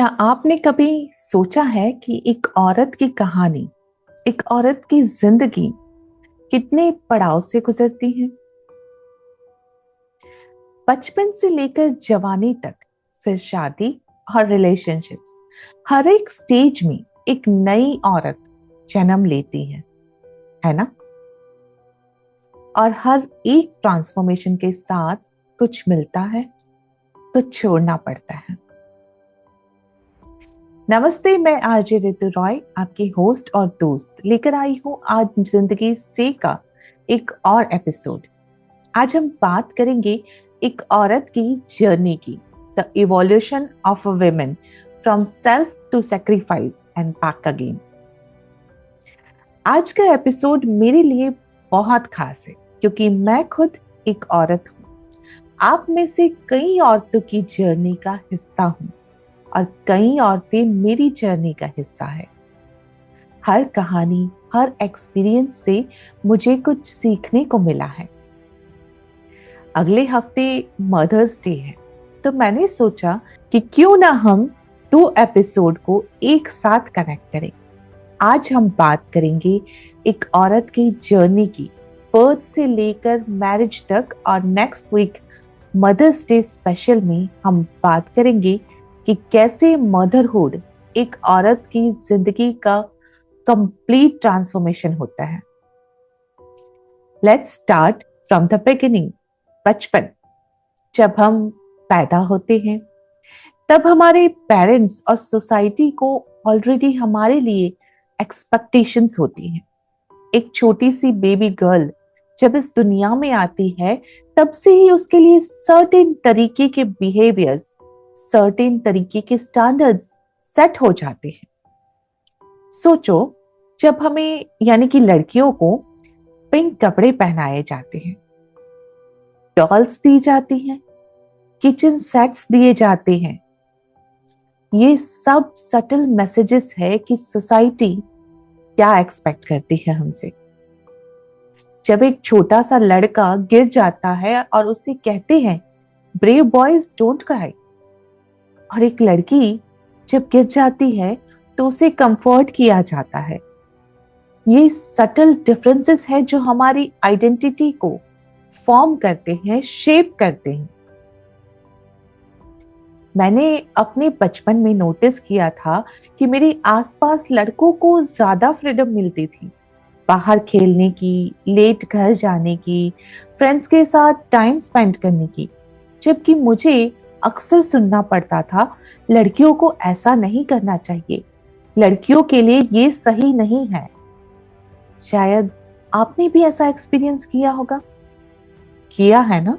क्या आपने कभी सोचा है कि एक औरत की कहानी, एक औरत की जिंदगी कितने पड़ाव से गुजरती है? बचपन से लेकर जवानी तक, फिर शादी और रिलेशनशिप्स, हर एक स्टेज में एक नई औरत जन्म लेती है ना? और हर एक ट्रांसफॉर्मेशन के साथ कुछ मिलता है, कुछ छोड़ना पड़ता है। नमस्ते, मैं आरजे ऋतु रॉय, आपकी होस्ट और दोस्त, लेकर आई हूं आज जिंदगी से का एक और एपिसोड। आज हम बात करेंगे एक औरत की जर्नी की, the evolution of a woman from self to sacrifice and back again. आज का एपिसोड मेरे लिए बहुत खास है क्योंकि मैं खुद एक औरत हूं। आप में से कई औरतों की जर्नी का हिस्सा हूं और कई औरतें मेरी जर्नी का हिस्सा है। हर कहानी, हर एक्सपीरियंस से मुझे कुछ सीखने को मिला है। अगले हफ्ते मदर्स डे है, तो मैंने सोचा कि क्यों ना हम दो एपिसोड को एक साथ कनेक्ट करें। आज हम बात करेंगे एक औरत की जर्नी की, बर्थ से लेकर मैरिज तक, और next week Mother's Day special में हम बात करेंगे कि कैसे मदरहुड एक औरत की जिंदगी का कंप्लीट ट्रांसफॉर्मेशन होता है। Let's start from the beginning. बचपन। जब हम पैदा होते हैं तब हमारे पेरेंट्स और सोसाइटी को ऑलरेडी हमारे लिए एक्सपेक्टेशंस होती हैं। एक छोटी सी बेबी गर्ल जब इस दुनिया में आती है तब से ही उसके लिए सर्टेन तरीके के बिहेवियर्स, सर्टेन तरीके के स्टैंडर्ड्स सेट हो जाते हैं। सोचो, जब हमें यानी कि लड़कियों को पिंक कपड़े पहनाए जाते हैं, डॉल्स दी जाती हैं, किचन सेट्स दिए जाते हैं, ये सब सटल मैसेजेस है कि सोसाइटी क्या एक्सपेक्ट करती है हमसे। जब एक छोटा सा लड़का गिर जाता है और उसे कहते हैं ब्रेव बॉयज डोंट क्राई, और एक लड़की जब गिर जाती है तो उसे कंफर्ट किया जाता है। ये सटल डिफरेंसेस है जो हमारी आइडेंटिटी को फॉर्म करते हैं, शेप करते हैं। मैंने अपने बचपन में नोटिस किया था कि मेरे आसपास लड़कों को ज्यादा फ्रीडम मिलती थी, बाहर खेलने की, लेट घर जाने की, फ्रेंड्स के साथ टाइम स्पेंड करने की, जबकि मुझे अक्सर सुनना पड़ता था लड़कियों को ऐसा नहीं करना चाहिए, लड़कियों के लिए ये सही नहीं है। शायद आपने भी ऐसा एक्सपीरियंस किया होगा, किया है ना?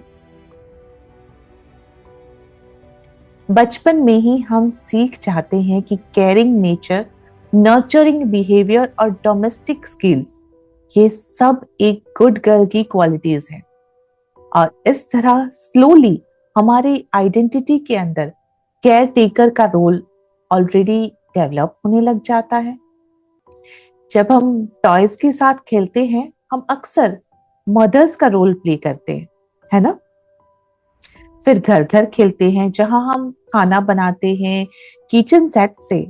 बचपन में ही हम सीख जाते हैं कि केयरिंग नेचर, नर्चरिंग बिहेवियर और डोमेस्टिक स्किल्स, ये सब एक गुड गर्ल की क्वालिटीज हैं। और इस तरह स्लोली हमारे आइडेंटिटी के अंदर केयर टेकर का रोल ऑलरेडी डेवलप होने लग जाता है। जब हम टॉयज के साथ खेलते हैं हम अक्सर मदर्स का रोल प्ले करते हैं, है ना? फिर घर घर खेलते हैं जहां हम खाना बनाते हैं किचन सेट से।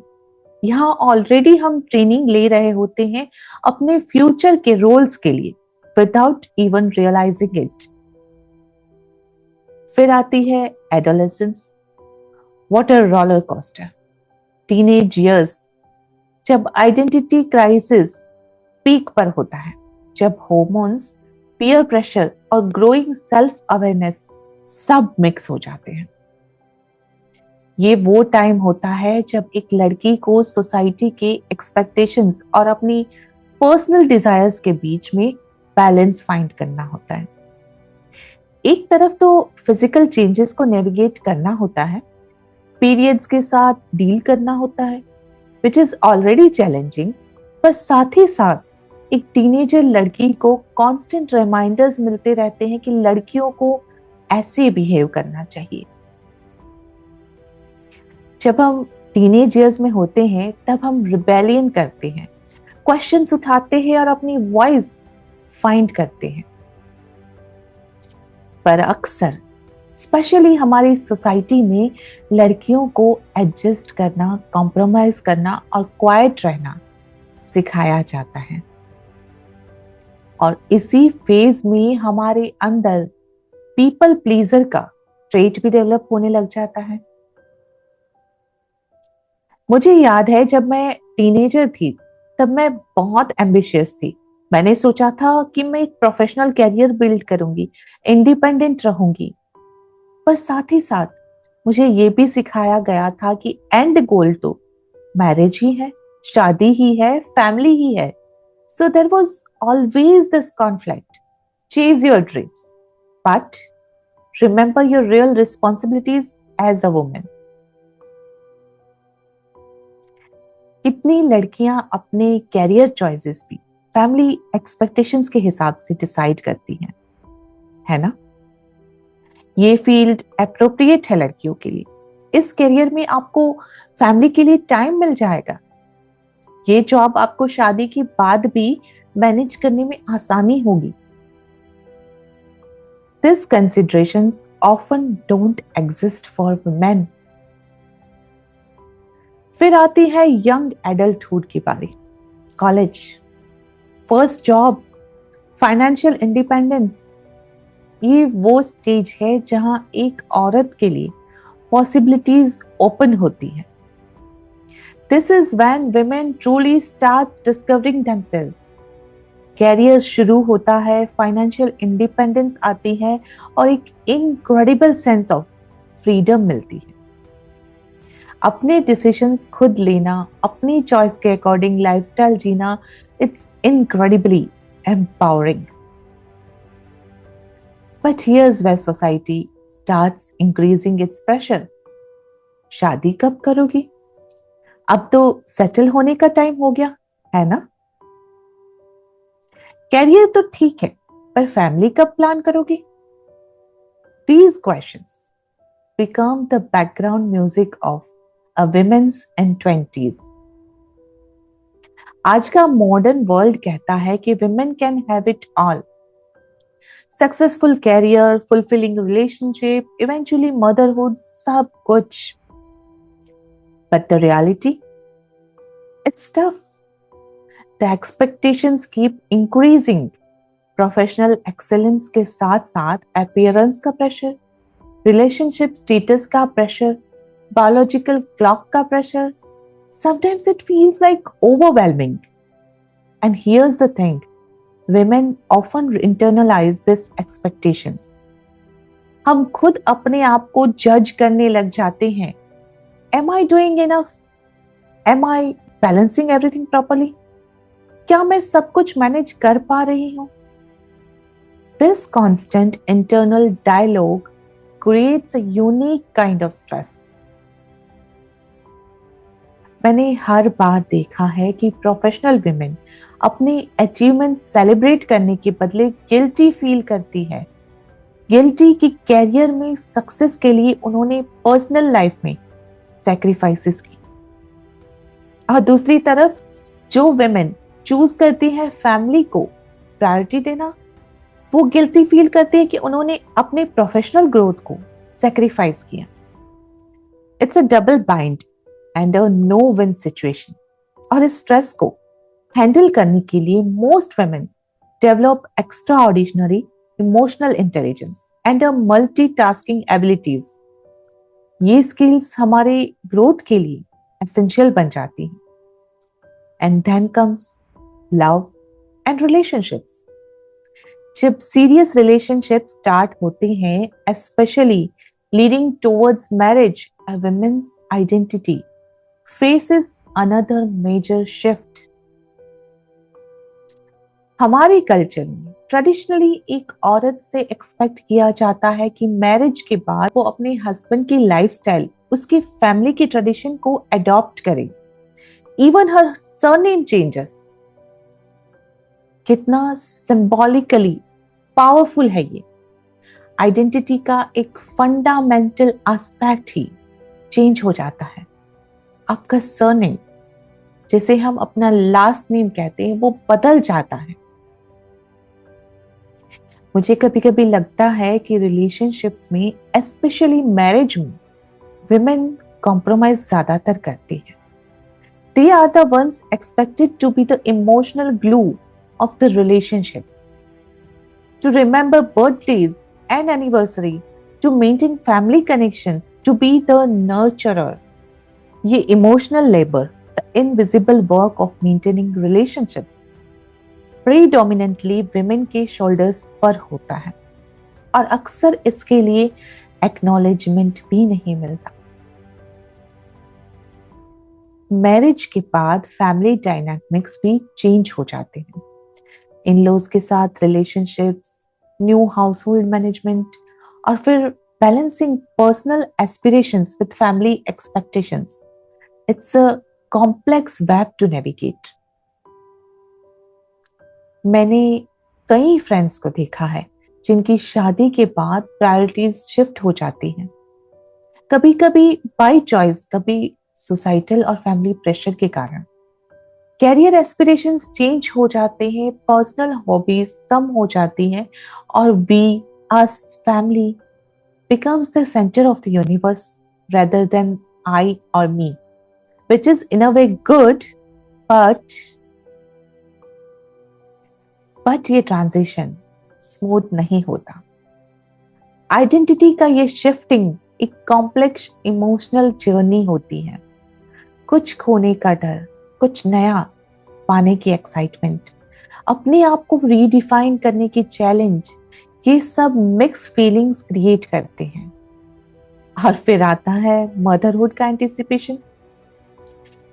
यहाँ ऑलरेडी हम ट्रेनिंग ले रहे होते हैं अपने फ्यूचर के रोल्स के लिए, विदाउट इवन रियलाइजिंग इट। फिर आती है adolescence, water roller coaster, teenage years, जब आइडेंटिटी क्राइसिस पीक पर होता है, जब हॉर्मोन्स, पीयर प्रेशर और ग्रोइंग सेल्फ अवेयरनेस सब मिक्स हो जाते हैं। ये वो टाइम होता है जब एक लड़की को सोसाइटी के एक्सपेक्टेशंस और अपनी पर्सनल डिजायर्स के बीच में बैलेंस फाइंड करना होता है। एक तरफ तो फिजिकल चेंजेस को नेविगेट करना होता है, पीरियड्स के साथ डील करना होता है, विच इज ऑलरेडी चैलेंजिंग, पर साथ ही साथ एक टीनेजर लड़की को कांस्टेंट रिमाइंडर्स मिलते रहते हैं कि लड़कियों को ऐसे बिहेव करना चाहिए। जब हम टीनेज ईयर्स में होते हैं तब हम रिबेलियन करते हैं, क्वेश्चंस उठाते हैं और अपनी वॉइस फाइंड करते हैं। पर अक्सर स्पेशली हमारी सोसाइटी में लड़कियों को एडजस्ट करना, कॉम्प्रोमाइज करना और क्वाइट रहना सिखाया जाता है। और इसी फेज में हमारे अंदर पीपल प्लीजर का ट्रेट भी डेवलप होने लग जाता है। मुझे याद है जब मैं टीनेजर थी, तब मैं बहुत एम्बिशियस थी। मैंने सोचा था कि मैं एक प्रोफेशनल कैरियर बिल्ड करूंगी, इंडिपेंडेंट रहूंगी। पर साथ ही साथ मुझे ये भी सिखाया गया था कि एंड गोल तो मैरिज ही है, शादी ही है, फैमिली ही है। So there was always this conflict. Chase your dreams, but remember your real responsibilities as a woman. कितनी लड़कियां अपने कैरियर चॉइसेस भी फैमिली एक्सपेक्टेशंस के हिसाब से डिसाइड करती हैं, है ना? ये फील्ड अप्रोप्रिएट है लड़कियों के लिए। इस करियर में आपको फैमिली के लिए टाइम मिल जाएगा। ये जॉब आपको शादी के बाद भी मैनेज करने में आसानी होगी। These considerations often don't exist for women. फिर आती है यंग एडल्टहुड की बारी। College, first job, financial independence, ये वो स्टेज है जहां एक औरत के लिए पॉसिबिलिटीज ओपन होती है। This is when women truly starts discovering themselves. Career शुरू होता है, फाइनेंशियल इंडिपेंडेंस आती है और एक इनक्रेडिबल सेंस ऑफ फ्रीडम मिलती है। अपने डिसीजंस खुद लेना, अपनी चॉइस के अकॉर्डिंग लाइफस्टाइल जीना, it's incredibly empowering. But here's where society starts increasing its pressure. शादी कब करोगी? अब तो सेटल होने का टाइम हो गया, है ना? कैरियर तो ठीक है, पर फैमिली कब प्लान करोगी? These questions become the background music of a women's in 20s. आज का मॉडर्न वर्ल्ड कहता है कि women can have it all. Successful career, fulfilling relationship, eventually motherhood, सब कुछ. But the reality, it's tough. The expectations keep increasing. Professional excellence के साथ साथ अपीयरेंस का प्रेशर, रिलेशनशिप स्टेटस का प्रेशर, बायोलॉजिकल क्लॉक का pressure. Sometimes it feels like overwhelming. And here's the thing, women often internalize these expectations. हम खुद अपने आप को जज करने लग जाते हैं. Am I doing enough? Am I balancing everything properly? क्या मैं सब कुछ मैनेज कर पा रही हूँ? This constant internal dialogue creates a unique kind of stress. मैंने हर बार देखा है कि प्रोफेशनल विमेन अपनी अचीवमेंट सेलिब्रेट करने के बदले गिल्टी फील करती है। गिल्टी कि कैरियर में सक्सेस के लिए उन्होंने पर्सनल लाइफ में सैक्रिफाइसेस की। और दूसरी तरफ जो विमेन चूज करती है फैमिली को प्रायोरिटी देना, वो गिल्टी फील करती है कि उन्होंने अपने प्रोफेशनल ग्रोथ को सैक्रिफाइस किया। It's a double bind and a no win situation. और इस स्ट्रेस को हैंडल करने के लिए most women develop extraordinary emotional intelligence and a multitasking abilities. ये स्किल्स हमारे ग्रोथ के लिए एसेंशियल बन जाती हैं। And then comes love and relationships. जब सीरियस रिलेशनशिप स्टार्ट होते हैं, specially leading towards marriage, a woman's identity faces another major shift. हमारे कल्चर में ट्रेडिशनली एक औरत से एक्सपेक्ट किया जाता है कि मैरिज के बाद वो अपने हस्बैंड की लाइफस्टाइल, उसकी फैमिली की ट्रेडिशन को अडॉप्ट करे। इवन हर सरनेम चेंजेस। कितना सिंबॉलिकली पावरफुल है ये। आइडेंटिटी का एक फंडामेंटल एस्पेक्ट ही चेंज हो जाता है। आपका सरनेम, जिसे हम अपना लास्ट नेम कहते हैं, वो बदल जाता है। मुझे कभी कभी लगता है कि रिलेशनशिप्स में, स्पेशली मैरिज में, विमेन कॉम्प्रोमाइज ज्यादातर करती है. They are the ones expected to be the emotional glue of the relationship, to remember birthdays and anniversary, to maintain family connections, to be the nurturer. ये emotional labor, the invisible work of maintaining relationships, predominantly women के shoulders पर होता है और अक्सर इसके लिए acknowledgement भी नहीं मिलता. मैरिज के बाद फैमिली डायनामिक्स भी चेंज हो जाते हैं. इन-लॉज के साथ relationships, new house hold management और फिर balancing personal aspirations with family expectations. It's a complex web two navigate. मैंने कई फ्रेंड्स को देखा है जिनकी शादी के बाद प्रायोरिटीज शिफ्ट हो जाती हैं, कभी कभी बाय चॉइस, कभी सोसाइटल और फैमिली प्रेशर के कारण. कैरियर एस्पिरेशंस चेंज हो जाते हैं, पर्सनल हॉबीज कम हो जाती हैं और we, us, family becomes the center of the universe rather than I or me, which is in a way good, but ये ट्रांजिशन स्मूथ नहीं होता. आइडेंटिटी का ये शिफ्टिंग एक कॉम्प्लेक्स इमोशनल जर्नी होती है. कुछ खोने का डर, कुछ नया पाने की एक्साइटमेंट, अपने आप को रीडिफाइन करने की चैलेंज, ये सब मिक्स फीलिंग्स क्रिएट करते हैं. और फिर आता है मदरहुड का एंटिसिपेशन.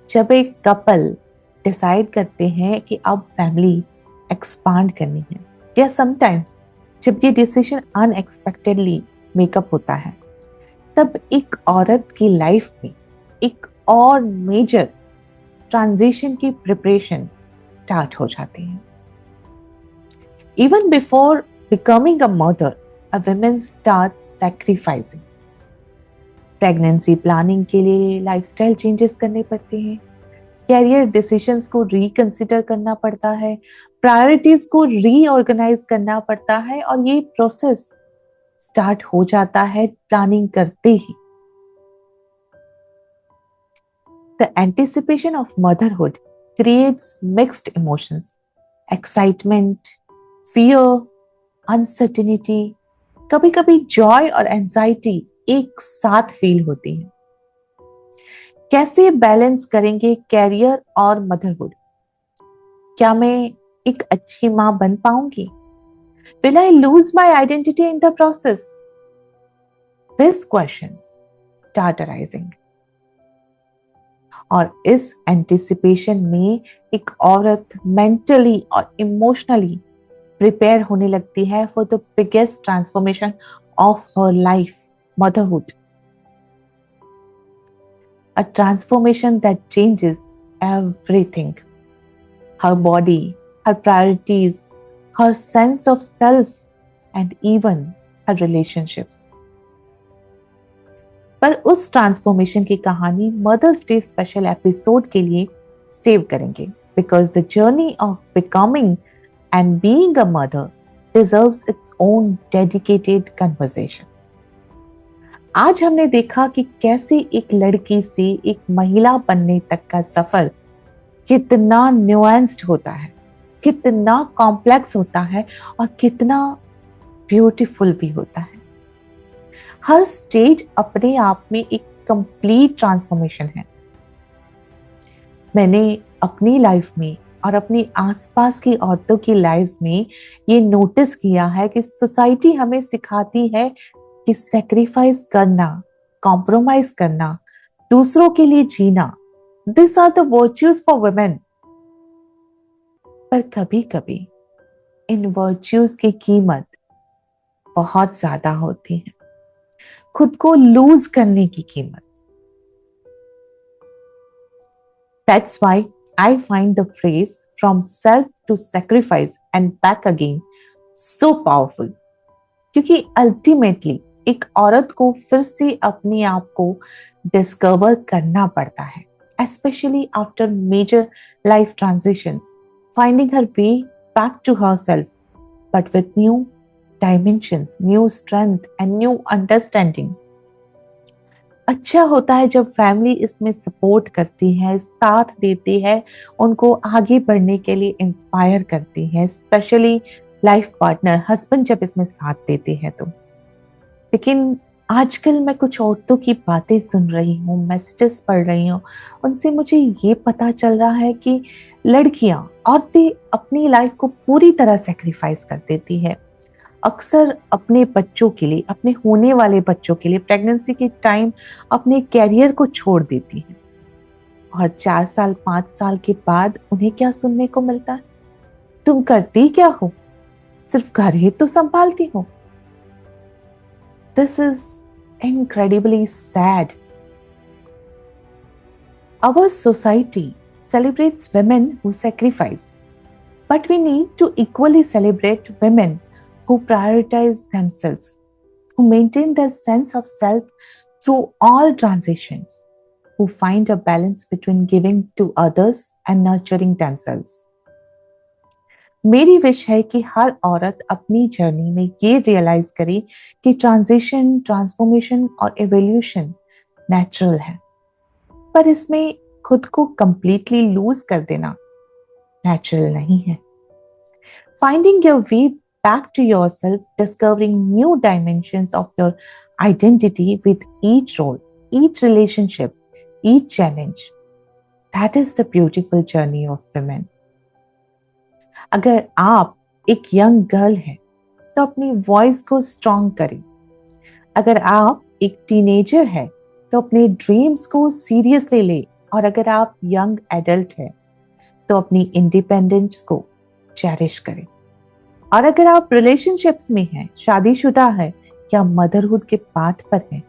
जब एक कपल डिसाइड करते हैं कि अब फैमिली एक्सपांड करनी है, या समटाइम्स जब ये डिसीजन अनएक्सपेक्टेडली मेकअप होता है, तब एक औरत की लाइफ में एक और मेजर ट्रांजिशन की प्रिपरेशन स्टार्ट हो जाती है. Even before becoming a mother, a woman starts sacrificing. Pregnancy planning के लिए लाइफस्टाइल चेंजेस करने पड़ते हैं, कैरियर डिसीजंस को रिकंसिडर करना पड़ता है, प्रायोरिटीज को रीऑर्गेनाइज करना पड़ता है और ये प्रोसेस स्टार्ट हो जाता है प्लानिंग करते ही. The anticipation of motherhood creates mixed emotions, excitement, fear, uncertainty, कभी कभी जॉय और एंजाइटी एक साथ फील होती है. कैसे बैलेंस करेंगे कैरियर और मदरहुड? क्या मैं एक अच्छी मां बन पाऊंगी? Will I lose my identity in the process? These questions start arising. और इस एंटिसिपेशन में एक औरत मेंटली और इमोशनली प्रिपेयर होने लगती है for the biggest transformation of her life, motherhood. A transformation that changes everything. Her body, her priorities, her sense of self and even her relationships. पर उस ट्रांसफॉर्मेशन की कहानी मदर्स डे स्पेशल एपिसोड के लिए save करेंगे, because the journey of becoming and being a mother deserves its own dedicated conversation. आज हमने देखा कि कैसे एक लड़की से एक महिला बनने तक का सफर कितना न्यूएंस्ड होता है, कितना कॉम्प्लेक्स होता है और कितना ब्यूटीफुल भी होता है. हर स्टेज अपने आप में एक कंप्लीट ट्रांसफॉर्मेशन है. मैंने अपनी लाइफ में और अपनी आसपास की औरतों की लाइफ्स में ये नोटिस किया है कि सोसाइटी हमें सिखाती है कि सैक्रिफाइस करना, कॉम्प्रोमाइज करना, दूसरों के लिए जीना, this are the virtues for women. पर कभी कभी इन वर्च्यूज की कीमत बहुत ज्यादा होती है, खुद को लूज करने की कीमत. That's why I find the phrase from self to sacrifice and back again so powerful. क्योंकि ultimately एक औरत को फिर से अपने आप को डिस्कवर करना पड़ता है, especially after major life transitions, finding her way back to herself, but with new dimensions, new strength and new understanding. अच्छा होता है जब फैमिली इसमें सपोर्ट करती है, साथ देती है, उनको आगे बढ़ने के लिए इंस्पायर करती है, स्पेशली लाइफ पार्टनर हस्बैंड जब इसमें साथ देते हैं तो। लेकिन आजकल मैं कुछ औरतों की बातें सुन रही हूँ, मैसेजेस पढ़ रही हूँ, उनसे मुझे ये पता चल रहा है कि लड़कियां, औरतें अपनी लाइफ को पूरी तरह सेक्रीफाइस कर देती है। अक्सर अपने बच्चों के लिए, अपने होने वाले बच्चों के लिए प्रेगनेंसी के टाइम अपने कैरियर को छोड़ देती है। और 4 साल 5 साल के बाद उन्हें क्या सुनने को मिलता है? तुम करती क्या हो? सिर्फ घर ही तो संभालती हो। This is incredibly sad. Our society celebrates women who sacrifice, but we need to equally celebrate women who prioritize themselves, who maintain their sense of self through all transitions, who find a balance between giving to others and nurturing themselves. मेरी wish है कि हर औरत अपनी journey में ये realise करे कि transition, transformation और एवोल्यूशन नेचुरल है, पर इसमें खुद को कंप्लीटली लूज कर देना नेचुरल नहीं है। Finding your way back to yourself, discovering new dimensions of your identity with each role, each relationship, each challenge. That is the beautiful journey of women. अगर आप एक यंग गर्ल हैं, तो अपनी वॉइस को स्ट्रॉन्ग करें। अगर आप एक टीनेजर हैं, तो अपने ड्रीम्स को सीरियसली ले। और अगर आप यंग एडल्ट हैं, तो अपनी इंडिपेंडेंस को चेरिश करें। और अगर आप रिलेशनशिप्स में हैं, शादीशुदा है या मदरहुड के पाथ पर हैं,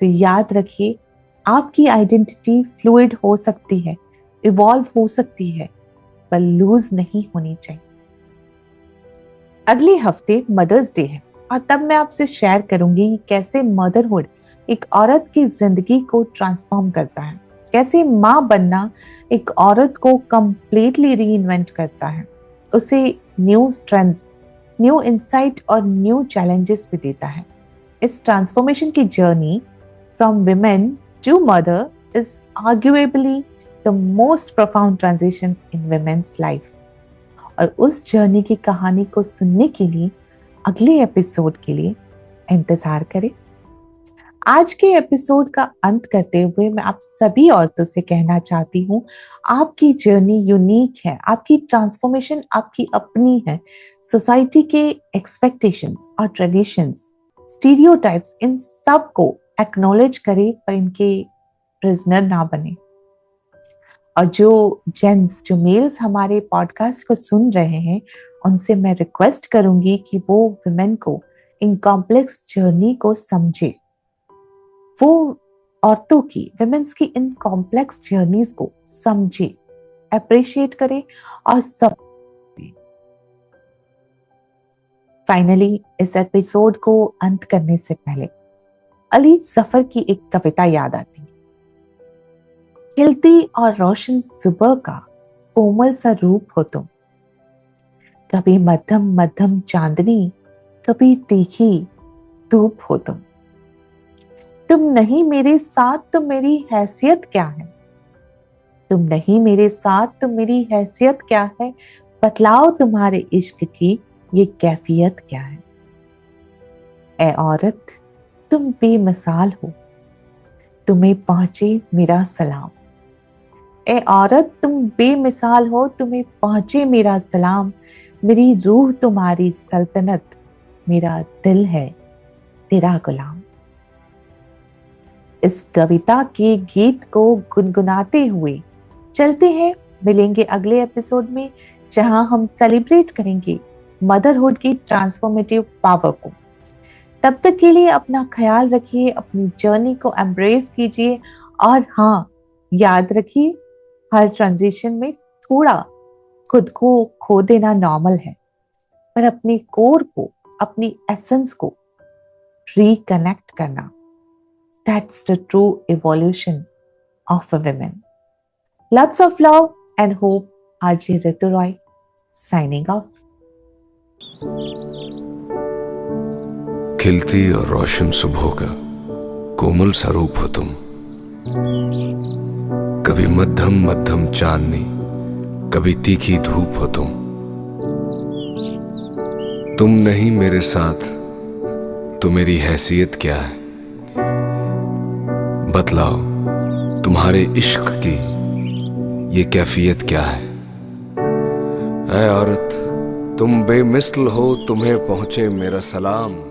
तो याद रखिए आपकी आइडेंटिटी फ्लूइड हो सकती है, इवॉल्व हो सकती है, पर लूज नहीं होनी चाहिए। अगले हफ्ते मदर्स डे है और तब मैं आपसे शेयर करूंगी कैसे मदरहुड एक औरत की जिंदगी को ट्रांसफॉर्म करता है, कैसे माँ बनना एक औरत को कंप्लीटली रीइन्वेंट करता है, उसे न्यू स्ट्रेंथ्स, न्यू इंसाइट और न्यू चैलेंजेस भी देता है। इस ट्रांसफॉर्मेशन की journey from women to mother is arguably the most profound transition in women's life. और उस जर्नी की कहानी को सुनने के लिए अगले एपिसोड के लिए इंतजार करें। आज के एपिसोड का अंत करते हुए मैं आप सभी औरतों से कहना चाहती हूँ, आपकी जर्नी यूनिक है, आपकी ट्रांसफॉर्मेशन आपकी अपनी है। सोसाइटी के एक्सपेक्टेशंस और ट्रेडिशंस, स्टीरियोटाइप्स, इन सब को एक्नॉलेज करें, पर इनके प्रिजनर ना बने। और जो जेंट्स, जो मेल्स हमारे पॉडकास्ट को सुन रहे हैं, उनसे मैं रिक्वेस्ट करूंगी कि वो विमेन को इन कॉम्प्लेक्स जर्नी को समझे, वो औरतों की, विमेन्स की इन कॉम्प्लेक्स जर्नीज को समझे, अप्रिशिएट करें और सब। फाइनली इस एपिसोड को अंत करने से पहले अली जफर की एक कविता याद आती है। खिलती और रोशन सुबह का कोमल सा रूप हो तुम, कभी मध्यम मध्यम चांदनी, कभी तीखी धूप हो तुम नहीं मेरे साथ तो मेरी हैसियत क्या है, तुम नहीं मेरे साथ तो मेरी हैसियत क्या है, बतलाओ तुम्हारे इश्क की ये कैफियत क्या है। ए औरत तुम बेमिसाल हो, तुम्हें पहुंचे मेरा सलाम। ए औरत तुम बेमिसाल हो, तुम्हें पहुंचे मेरा सलाम। मेरी रूह तुम्हारी सल्तनत, मेरा दिल है तेरा गुलाम। इस कविता के गीत को गुनगुनाते हुए चलते हैं, मिलेंगे अगले एपिसोड में, जहां हम सेलिब्रेट करेंगे मदरहुड की ट्रांसफॉर्मेटिव पावर को। तब तक के लिए अपना ख्याल रखिए, अपनी जर्नी को एम्ब्रेस कीजिए, और हाँ, याद रखिए हर ट्रांजिशन में थोड़ा खुद को खो देना नॉर्मल है, पर अपने कोर को, अपनी एसेंस को रिकनेक्ट करना, that's the true evolution of a woman. Lots of love and hope. RJ Ritu Roy signing off. खिलती और रोशन सुबह का कोमल स्वरूप हो तुम। कभी मध्यम मध्यम चांदनी, कभी तीखी धूप हो तुम नहीं मेरे साथ तो मेरी हैसियत क्या है? बतलाओ तुम्हारे इश्क की ये कैफियत क्या है? ऐ औरत तुम बेमिसल हो, तुम्हें पहुंचे मेरा सलाम।